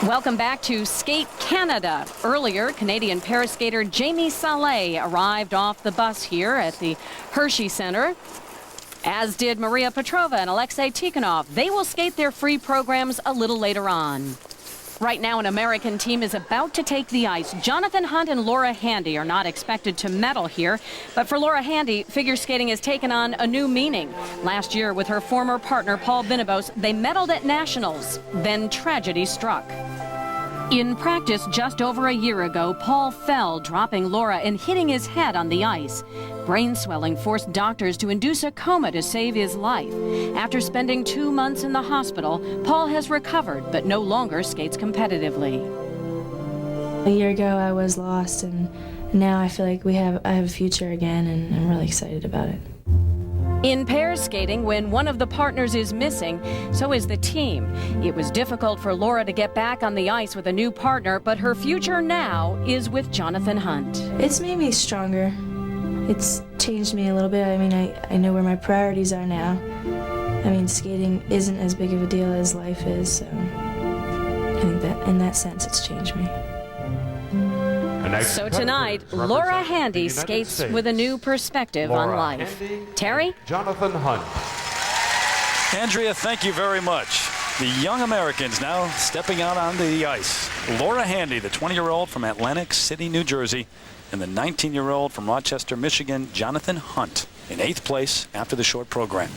Welcome back to Skate Canada. Earlier, Canadian paraskater Jamie Salé arrived off the bus here at the Hershey Center, as did Maria Petrova and Alexei Tikhonov. They will skate their free programs a little later on. Right now, an American team is about to take the ice. Jonathan Hunt and Laura Handy are not expected to medal here, but for Laura Handy, figure skating has taken on a new meaning. Last year, with her former partner Paul Vinibos, they medaled at Nationals. Then tragedy struck. In practice just over a year ago, Paul fell, dropping Laura and hitting his head on the ice. Brain swelling forced doctors to induce a coma to save his life. After spending 2 months in the hospital, Paul has recovered but no longer skates competitively. A year ago, I was lost, and now I feel like I have a future again, and I'm really excited about it. In pair skating, when one of the partners is missing, so is the team. It was difficult for Laura to get back on the ice with a new partner, but her future now is with Jonathan Hunt. It's made me stronger. It's changed me a little bit. I mean, I know where my priorities are now. I mean, skating isn't as big of a deal as life is, so I think that in that sense it's changed me. So tonight, Laura Handy skates with a new perspective on life. Terry? Jonathan Hunt. Andrea, thank you very much. The young Americans now stepping out onto the ice. Laura Handy, the 20-year-old from Atlantic City, New Jersey, and the 19-year-old from Rochester, Michigan, Jonathan Hunt, in 8th place after the short program.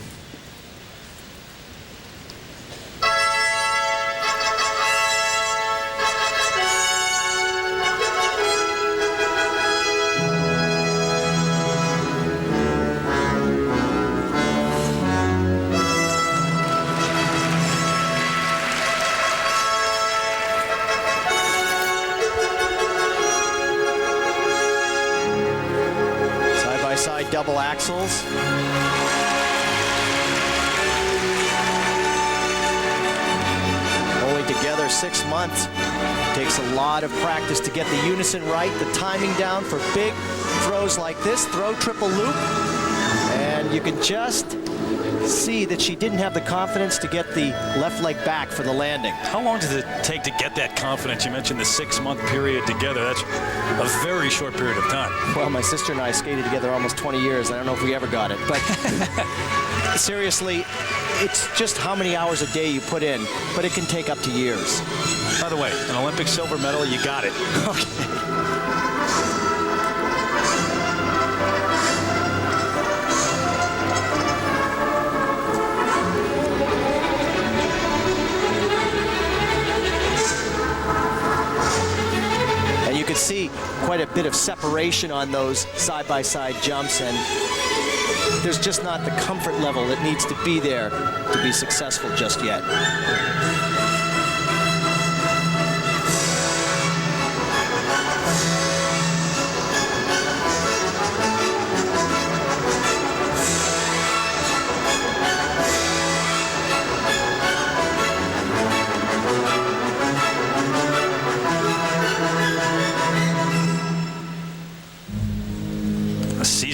Double axles. Only together 6 months. Takes a lot of practice to get the unison right, the timing down for big throws like this. Throw triple loop. And you can just see that she didn't have the confidence to get the left leg back for the landing. How long does it take to get that confidence? You mentioned the 6-month period together. That's a very short period of time. Well, my sister and I skated together almost 20 years. I don't know if we ever got it, but seriously, it's just how many hours a day you put in, but it can take up to years. By the way, an Olympic silver medal, you got it. Okay. You can see quite a bit of separation on those side-by-side jumps, and there's just not the comfort level that needs to be there to be successful just yet.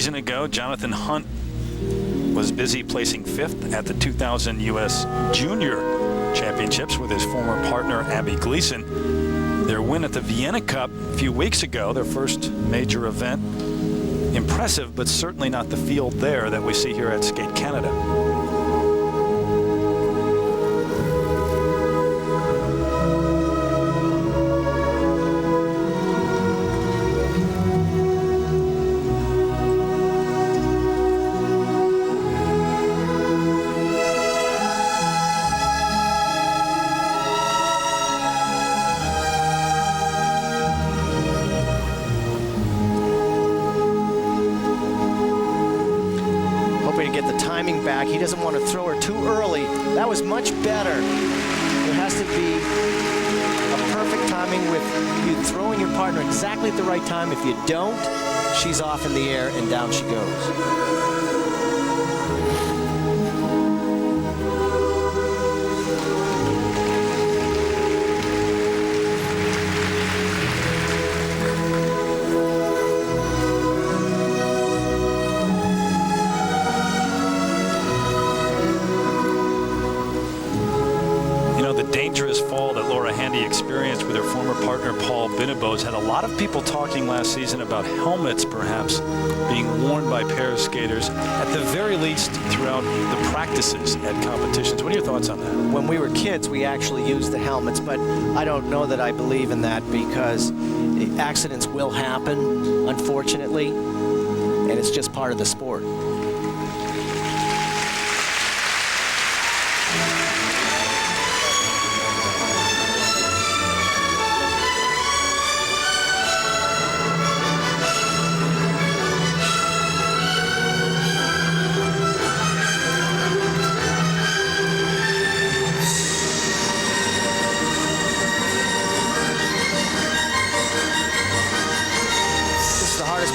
Ago, Jonathan Hunt was busy placing 5th at the 2000 U.S. Junior Championships with his former partner Abby Gleason. Their win at the Vienna Cup a few weeks ago, their first major event. Impressive, but certainly not the field there that we see here at Skate Canada. He doesn't want to throw her too early. That was much better. There has to be a perfect timing with you throwing your partner exactly at the right time. If you don't, she's off in the air and down she goes. dangerous fall that Laura Handy experienced with her former partner Paul Binabose had a lot of people talking last season about helmets perhaps being worn by pair skaters, at the very least throughout the practices at competitions. What are your thoughts on that? When we were kids, we actually used the helmets, but I don't know that I believe in that because accidents will happen, unfortunately, and it's just part of the sport.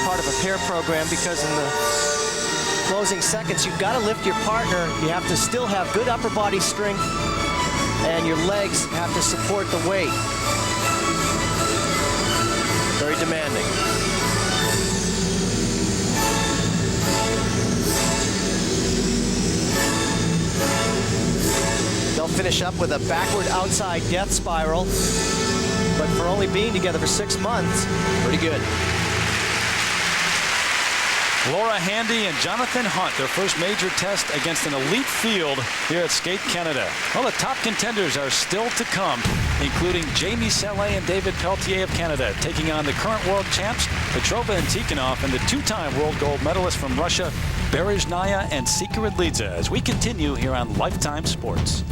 Part of a pair program because in the closing seconds you've got to lift your partner. You have to still have good upper body strength and your legs have to support the weight. Very demanding. They'll finish up with a backward outside death spiral, but for only being together for 6 months, pretty good. Laura Handy and Jonathan Hunt, their first major test against an elite field here at Skate Canada. Well, the top contenders are still to come, including Jamie Salé and David Pelletier of Canada, taking on the current world champs, Petrova and Tikhonov, and the two-time world gold medalist from Russia, Berezhnaya and Sikora Lidze, as we continue here on Lifetime Sports.